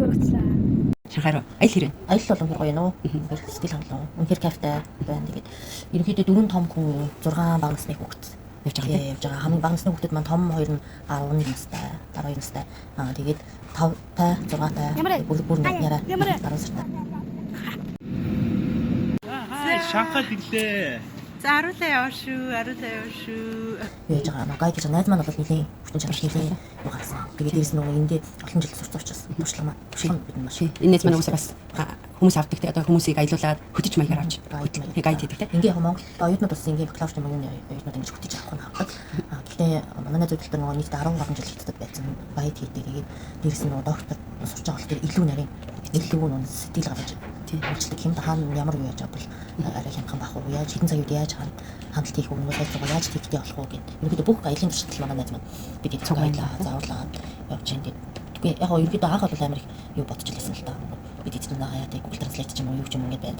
хүргэцлээ. Шанхай аялал хэрэг. Аялал бол үнэхээр гоё нөө. Үнэхээр сэтгэл хангалуун. Үнэхээр кайфтай байна. Тэгээд ерөнхийдөө 4 том хүн 6 бага насны хүүхэд явж байгаа. Явж байгаа. Хамгийн бага насны хүүхдүүд маань том хоёр нь 11 настай, 12 настай. Тэгээд 5-тай, 6-тай бүр яриа 10 сартай. Шанхай дэглээ. За аруулаа яваа шүү. Яаж байгаа гайд гэж найз маань бол нэлийн хүчин чармай нэлийн юу гарсан. Тэгээд дээрс нь эндээ олон жил сурч учраас туршлагаа бид маш. Энэ нэз маань уусаа бас хүмүүс авдаг те одоо хүмүүсийг аялуулаад хөтөж маягаар авч гайд хийдэг те. Ингээ яг Монгол оюутнууд бас ингээ бакалаврч юм уу оюутнууд ингэж хөтөж авах нь хавдаг. Гэхдээ манай зөвлөлтөөр нөгөө нийт 10 гаруй жил хийдэг байсан. Гайд хийдэг. Тэгээд дээрс нь доктор сурч байгаа болохоор илүү нарийн илүү нөө сэтгэл гаргаж үйлчлэг хэмт хаана ямар юу яаж авбал арай хямдхан бах уу яаж хэдэн цаг үед яаж хандлт хийх үү нөгөө яаж тэгтэй болох уу гэдэг. Ерөнхийдөө бүх аялын туршилт манай найз маань бид их цуглаа зааварлаа явж энэ. Тэгвэл яг ерөнхийдөө анх бол амар их юу бодож лээсэн л та. Бид эцэг наа яа Google Translate ч юм уу юу ч юм ингээд байна.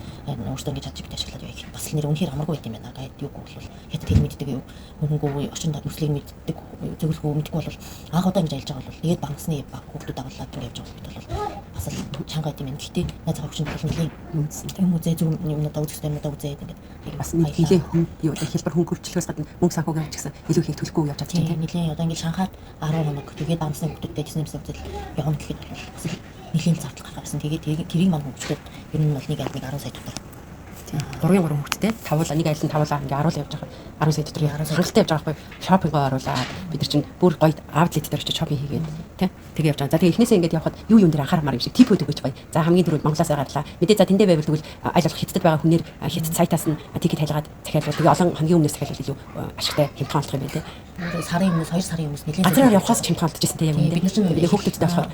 Өөртөө ингэж чадчих ашиглаад байв. Бас л нэр үнэхээр амаргүй байт юм байна. Гайд юу бол хэд тэр мэддэг юу хөнгөө орчин төслийг мэддэг зөвлөгөө мэддэг бол анх удаа ингэж аялж байгаа бол тэгээд багсны баг хүүхдүүд агалаад ингэ явж байгаа бид бол бас л чанга байт юм байна. Гэхдээ найз хавчин бол нэлийн юм үзээ зөв юмнуудаа үзэх юмнуудаа үзээд ингээд бас нэлийн юу хэлбэр хөнгөвчлөхөөс гадна мөнгө санхуг явж гисэн илүү их төлөхгүй явж чадчих тийм. Нэлийн одоо ингээд Шанхайд 10 хоног тэгээд багсны хүүхдүүдтэй Disney-ээс үзэл явна гэхэд бол бас нэлийн зардал гаргасан. Тэгээд тэрийг маань хөгжлөд ер нь бол нэг айлын 10 сая дотор. 3 хүүхэдтэй тавуулаа нэг айлын тавуулаа ингээ аруулаа явж байгаа. 10 сая дотор хангалттай явж байгаа байхгүй шопингоо оруулаад бид нар чинь бүр гоё аутлет дээр очиж шопинг хийгээд тий тэгээ явж байгаа. За тэгээ эхнээсээ ингээд явхад юу юм дээр анхаармаар юм шиг тип өгөөч гоё. За хамгийн түрүүд Монголоос гарлаа. Мэдээ за тэндээ байвал тэгвэл аль болох хятадд байгаа хүнээр хятад сайтаас нь тикет хайлгаад захиалвал тэгээ олон хамгийн өмнөөс захиалвал илүү ашигтай хямдхан олох юм байна тий. Сарын өмнөөс 2 сарын өмнөөс нэлээд газраар явхаас хямдхан олдчихсан тий яг үнэ. Бид нар чинь хүүхдүүдтэй болохоор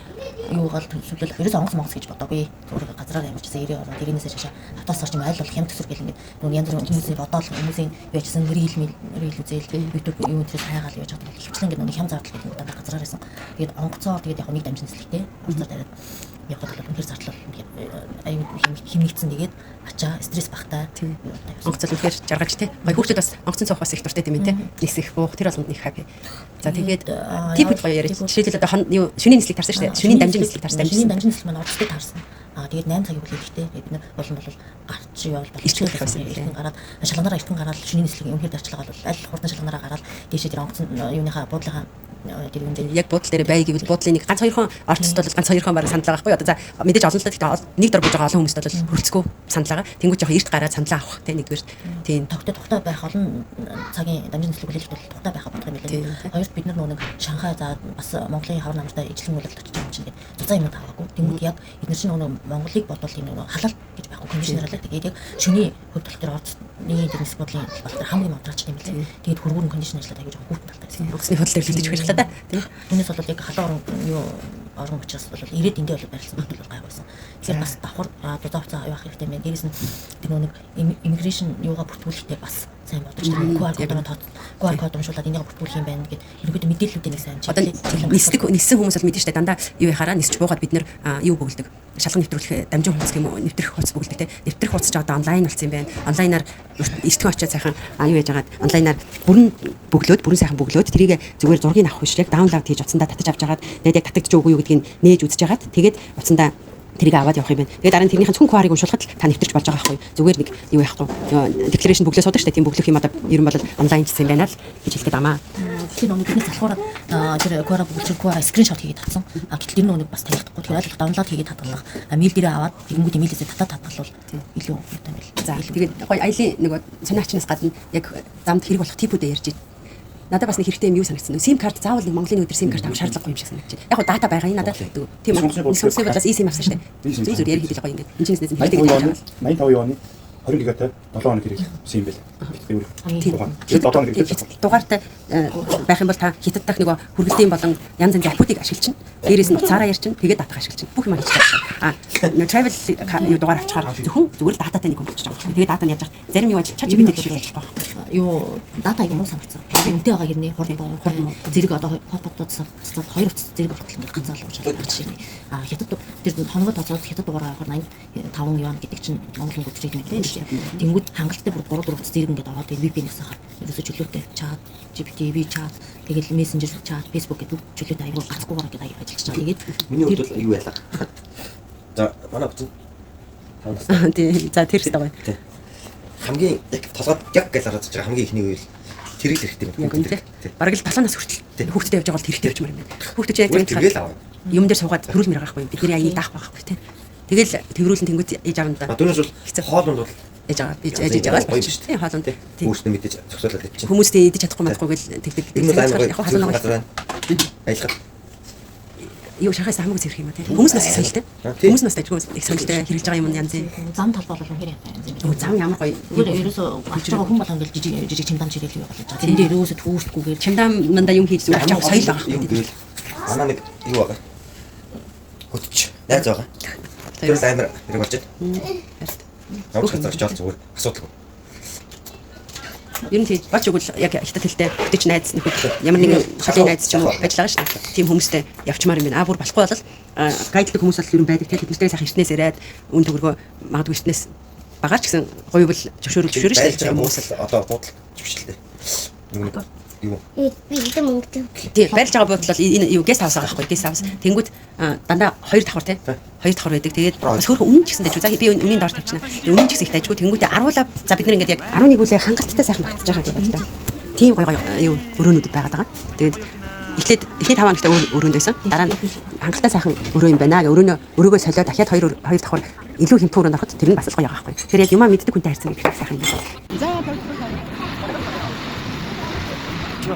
юу гал төлөвлөл ерөөс онгоц гэж бодоогүй. Зүгээр газраар явчихсан 90 ороо тэрнээс шашаа автоос орч юм айл болох хямд төсөр гэл ингээд нөгөө янз бүрийн хүмүүсийн бодоол хүмүүсийн яжсан нэрэл үзэл YouTube юу интерес хайгаал яаж чаддаг хөвчлэн ингээд нөгөө хям зардал гэдэг нь дандаа газраар байсан. Тэгээд онгоцоор тэгээд яг нэг дамжин цэцлэгтэй орцоор дараад явхад бол үнээр зардлал аюу химнэгдсэн тэгээд ачаа стресс багтаа онгоцол үнээр жаргаж тий. Гоё хүүхдүүд бас онгоцон цуух бас их дуртай юм тий. Нэгсэх буух тэр болгонд нэг хаппи. За тэгээд типд гоё яриад жишээлбэл одоо юу шөнийн нислэг тарсан шүү дээ. Шөнийн дамжин нислэг тарсан. Шөнийн дамжин нислэг маань орцтой тарсан. Тэгээд 8 цагийн хүлээлттэй бид нар болон гарч явал ичгэл байсан юм гараад шалганараа эртэн гараад шөнийн нислэг өмнөд дарчлагаа бол аль хурдан шалганараа гараад дээшээ тэр онгоцон юуныхаа буудлынхаа тэр юм дээр яг буудлын дээр бай гэвэл буудлын нэг ганц хоёрхон орцод бол ганц хоёрхон бараг сандлаа байхгүй одоо за мэдээж олон л гэхдээ нэг дор бууж байгаа олон хүмүүст бол хөрцгөө сандлаа тэнгуү жоох эрт гараад сандлаа авах тий нэгдүгээр тийм тогтой байх олон цагийн дамжин нислэг хүлээлт бол тогтой байх бодох юм билээ. Хоёрт бид нар нэг Шанхай за бас Монголын хавар намартай ижлэн үйлдэл очиж байгаа юм чинь зузаан юм таваагүй. Тэнгүүд яг эдгээр чинь Монголыг бодвол энэ халал гэж байхгүй кондишнерлээ тэгээд яг шөний хувьд тал дээр орцны тэр нислэг бодлын болохоор хамгийн модрач юм билээ. Тэгээд хөргүүрэн кондишнерлээ тавьж байгаа хүүтэн талтай гэсэн. Өксний хөдөл дээр хэлж байгаа да тийм. Түүнээс бол яг халуун юу орон учраас бол ирээд эндээ бол барилсан багт бол гайхуулсан. Тэгэхээр бас давхар дозоо хуцаа явах хэрэгтэй байна. Дээрээс нь тэр нэг immigration юугаа бүртгүүлэхдээ бас сайн бодож QR код уншуулад энийг бүртгүүлэх юм байна гэд ерөнхийдөө мэдээллүүдийн нэг сайн. Одоо ниссэн хүмүүс бол мэдэн штэ дандаа юу яхаараа нисч буугаад бид нар юу бөглөдөг. Шалган нэвтрүүлэх дамжин хувцас юм уу нэвтрэх хувцас бөглөдөг те. Нэвтрэх хувцас ч одоо онлайн болсон юм байна. Онлайнаар эртхэн очиад сайхан юу яаж агаад онлайнаар бүрэн сайхан бөглөөд тэрийг зүгээр зургийг авах биш яг даунлоад хийж утсандаа татаж авч агаад тэгээд яг татагдж өгөө юу гэдгийг нээж үзэж агаад тэгээд утсандаа тэрийг аваад явах юм байна. Тэгээд дараа нь тэрнийхэн зөвхөн QR-ыг уншуулхад л та нэвтэрч болж байгаа байхгүй. Зүгээр нэг юу яахгүй. Declaration бөглөө суудаг шүү дээ. Тийм бөглөх юм одоо ер нь бол онлайн гэсэн юм байна л гэж хэлгээд амаа. Тэгэхээр нөгөө бидний залхуураад тэр QR бөглөж QR скриншот хийгээд татсан. Гэтэл тэр нөгөө бас танихдаггүй. Тэгэхээр аль даунлоод хийгээд татгалах. Мэйл дээрээ аваад тэгэнгүүт имэйлээсээ татгалвал илүү юм байна. За тэгээд гоё аялын нөгөө сониачнаас гадна яг замд хэрэг болох типүүдээ ярьж надад бас нэг хэрэгтэй юм юу санагдсан. SIM карт заавал нэг Монголын өдөр SIM карт авах шаардлагагүй юм шиг санагдаж байна. Яг гоо дата байгаа юм надад. Тийм үү. Сонсны бодлоос eSIM авсан шүү дээ. Зүгээр ярих хэлээ гоё ингээд. Энд чинь нэсэн хэлдэг гэж байна. 85 оны 20 гигатай 7 хоног хэрэг SIM байл. Тэгээд 7 хоног хэрэг дугаартай байх юм бол та хятад дах нөгөө хүргэлтийн болон янз янзын аппуудыг ашиглаж чинь. Дээрээс нь цаараа ярьж чинь тэгээд датах ашиглаж чинь. Бүх юм хийж байгаа. Travel юу дугаар авчихаар зөвхөн зүгээр л дататай нэг хөнгөлж байгаа. Тэгээд дата нь яаж зарим юу ажиллаж GPT гэж хэлж байгаа. Юу дата юм уу санагдсан. Үнтэй байгаа гэрний хурд зэрэг одоо фотодоос хоёр утас зэрэг болтол ингээд ганцаар л уучаад гарч ирнэ. Хятад тэр хоногоо тооцоод хятад дугаараа 85 юан гэдэг чинь Монгол хөнгөлж байгаа юм тийм. Тэнгүүд хангалттай бүр 3 4 утас зэрэг ингээд аваад VPN-ээс хахаар ерөөсө чөлөөтэй чат GPT чат тэгэл Messenger чат Facebook гэдэг чөлөөтэй аягүй гацхгүйгээр ингээд ажиллаж байгаа. Тэгээд миний хувьд юу ялах За манай бүчин. Тий. За тэр хэвээр гоё. Тий. Хамгийн яг толгойд яг гэж хараад байгаа хамгийн ихний үйл тэрэг хэрэгтэй юм. Яг үнэ тий. Бараг л 7 нас хүртэл хүүхдтэй явж байгаа бол хэрэгтэй явж маар юм байна. Хүүхдтэй яг тэгэл аваа. юм дээр суугаад төрүүл мэр гарахгүй бидний аяыг даах байхгүй тий. Тэгэл тэрүүлэн тэнгуү ээж аавна да. Түүнээс бол хоолунд бол ээж аваа би ээж байгаа л тий хоолунд тий. Хүүхдээ мэдээж зөксөөлөл хийчих. Хүмүүстэй идэж чадахгүй мэдгүй гэл тэгдэг. Яг халуун байгаа. Аялах. Юу шахаас хамаагүй зэрэг юм аа тий. Хүмүүс нас соёлтой. Хүмүүс нас дайггүй их соёлтой хэрэгж байгаа юм янз бүр. Зам талбай бол үнээр юм. Зам ямар гоё. Зүгээр ерөөсөө авч байгаа хүн болгон ингээл жижиг чимдан чирэл юу болж байгаа. Тэнд ерөөсөө түүшгүйгээр Чамдаа мандаа юм хийж зүгээр авч соёл байгаа. Юм гээл. Манай нэг юу байгаа. Хөтч. Найз байгаа. Тэр амар хэрэг болж байна. Авч хацаач жаал зүгээр асуудалгүй. Ер нь тийм бач өгвөл яг хятад хэлтэй хөтөч найз нөхөд ямар нэгэн холын найз ч юм уу ажиллагаа шүү дээ. Тийм хүмүүстэй явчмаар юм байна. Бүр болохгүй бол гайддаг хүмүүс бол ер нь байдаг. Тэднэртэй сайхан ирснээс ирээд үн төгрөгөө магадгүй ирснээс багаар ч гэсэн гоёвол зөвшөөрөл шүү дээ. Хүмүүс л одоо буудал зөвшөлтэй. Юу? Би хэдэн мөнгөтэй. Тийм барьж байгаа буудал бол энэ юу гест хаус байгаа байхгүй гест хаус. Тэнгүүд дандаа 2 давхар тий. 2 давхар байдаг. Тэгээд бас хөөрхөн өмнө ч гэсэн дайж. За би үнийн доор тавьчихна. Өмнө ч гэсэн их дайжгүй. Тэнгүүдээ аруулаа. За бид нэр ингээд яг 11 үлээ хангалттай сайхан багтаж байгаа гэдэг байна. Тийм гоё юу өрөөнүүдэд байгаад байгаа. Тэгээд эхлээд 5 хоногтой өрөөнд байсан. Дараа нь хангалттай сайхан өрөө юм байна. Өрөөгөө солио дахиад 2 давхар илүү хэмтэн өрөөнд ороход тэр нь бас л гоё байгаа байхгүй. Тэр яг юмаа мэддэг хүнтэй харьцсан гэх сайхан юм байна. За